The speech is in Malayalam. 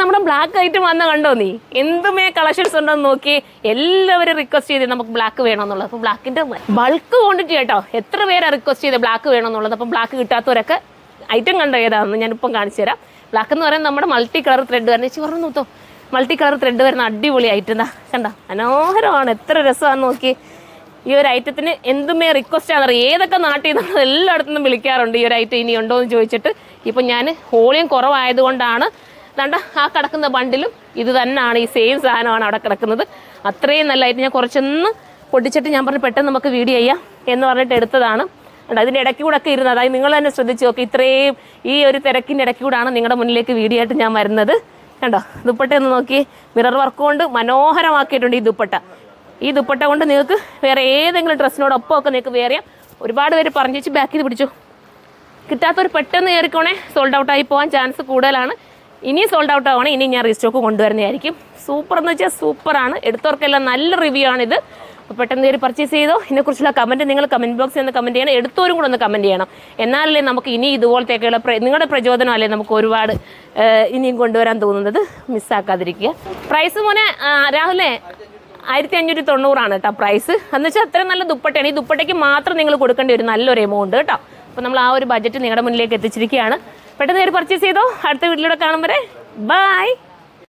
നമ്മുടെ ബ്ലാക്ക് ഐറ്റം വന്ന കണ്ടോ നീ? എന്തുമേ കളക്ഷൻസ് ഉണ്ടോന്ന് നോക്കി. എല്ലാവരും റിക്വസ്റ്റ് ചെയ്ത് നമുക്ക് ബ്ലാക്ക് വേണമെന്നുള്ളത്. അപ്പോൾ ബ്ലാക്കിൻ്റെ ബൾക്ക് ക്വാണ്ടിറ്റി കേട്ടോ. എത്ര പേരാണ് റിക്വസ്റ്റ് ചെയ്ത് ബ്ലാക്ക് വേണമെന്നുള്ളത്. അപ്പം ബ്ലാക്ക് കിട്ടാത്തവരൊക്കെ ഐറ്റം കണ്ടോ ഏതാണെന്ന് ഞാനിപ്പം കാണിച്ചു തരാം. ബ്ലാക്ക് എന്ന് പറയുന്നത് നമ്മുടെ മൾട്ടി കളർ ത്രെഡ് വരുന്ന ചേച്ചി പറഞ്ഞു നോത്തോ. മൾട്ടി കളർ ത്രെഡ് വരുന്ന അടിപൊളി ഐറ്റം എന്താ കണ്ടോ, മനോഹരമാണ്. എത്ര രസമാണെന്ന് നോക്കി. ഈ ഒരു ഐറ്റത്തിന് എന്തുമേ റിക്വസ്റ്റ് ആണെന്നറിയാം. ഏതൊക്കെ നാട്ടിൽ നിന്നും എല്ലായിടത്തുനിന്നും വിളിക്കാറുണ്ട് ഈ ഒരു ഐറ്റം ഇനി ഉണ്ടോ എന്ന് ചോദിച്ചിട്ട്. ഇപ്പം ഞാൻ വോളിയം കുറവായതുകൊണ്ടാണ് ദാണ്ട ആ കിടക്കുന്ന ബണ്ടിലും ഇത് തന്നെയാണ്, ഈ സെയിം സാധനമാണ് അവിടെ കിടക്കുന്നത്. അത്രയും നല്ല ഐറ്റം. ഞാൻ കുറച്ചൊന്ന് പൊട്ടിച്ചിട്ട് ഞാൻ പറഞ്ഞു പെട്ടെന്ന് നമുക്ക് വീഡിയോ ചെയ്യാം എന്ന് പറഞ്ഞിട്ട് എടുത്തതാണ്. അതിൻ്റെ ഇടയ്ക്ക് കൂടെ ഒക്കെ ഇരുന്നത്. അതായത് നിങ്ങൾ തന്നെ ശ്രദ്ധിച്ച് നോക്കി. ഇത്രയും ഈ ഒരു തിരക്കിൻ്റെ ഇടയ്ക്ക് കൂടാണ് നിങ്ങളുടെ മുന്നിലേക്ക് വീഡിയോ ആയിട്ട് ഞാൻ വരുന്നത്. കണ്ടോ ദുപ്പട്ട ഒന്ന് നോക്കി. മിറർ വർക്ക് കൊണ്ട് മനോഹരമാക്കിയിട്ടുണ്ട് ഈ ദുപ്പട്ട. ഈ ദുപ്പട്ട കൊണ്ട് നിങ്ങൾക്ക് വേറെ ഏതെങ്കിലും ഡ്രസ്സിനോടൊപ്പം ഒക്കെ നിങ്ങൾക്ക് വേറെ ഒരുപാട് പേര് പറഞ്ഞു ചേച്ചി ബാക്കിൽ പിടിച്ചു. കിട്ടാത്തൊരു പെട്ടെന്ന് കയറിക്കോണേ. സോൾഡ് ഔട്ടായി പോകാൻ ചാൻസ് കൂടുതലാണ്. ഇനിയും സോൾഡ് ഔട്ട് ആവുകയാണ്. ഇനി ഞാൻ റീസ്റ്റോക്ക് കൊണ്ടുവരുന്നതായിരിക്കും. സൂപ്പർ എന്ന് വെച്ചാൽ സൂപ്പറാണ്. എടുത്തവർക്കെല്ലാം നല്ല റിവ്യൂ ആണിത്. അപ്പോൾ പെട്ടെന്ന് കയറി പർച്ചേസ് ചെയ്തോ. ഇതിനെക്കുറിച്ചുള്ള കമൻറ്റ് നിങ്ങൾ കമൻറ്റ് ബോക്സിൽ നിന്ന് കമൻറ്റ് ചെയ്യണം. എടുത്തവരും കൂടെ ഒന്ന് കമൻറ്റ് ചെയ്യണം. എന്നാലല്ലേ നമുക്ക് ഇനി ഇതുപോലത്തേക്കുള്ള നിങ്ങളുടെ പ്രചോദനം അല്ലേ നമുക്ക് ഒരുപാട് ഇനിയും കൊണ്ടുവരാൻ തോന്നുന്നത്. മിസ്സാക്കാതിരിക്കുക. പ്രൈസ് മോനെ രാഹുലേ 1590 കേട്ടോ പ്രൈസ്. എന്ന് വെച്ചാൽ അത്രയും നല്ല ദുപ്പട്ടയാണ്. ഈ ദുപ്പട്ടയ്ക്ക് മാത്രം നിങ്ങൾ കൊടുക്കേണ്ടി വരും നല്ലൊരു എമൗണ്ട് കേട്ടോ. അപ്പോൾ നമ്മൾ ആ ഒരു ബഡ്ജറ്റ് നിങ്ങളുടെ മുന്നിലേക്ക് എത്തിച്ചിരിക്കുകയാണ്. പെട്ടെന്ന് കയറി പർച്ചേസ് ചെയ്തോ. അടുത്ത വീട്ടിലൂടെ കാണും വരെ ബൈ.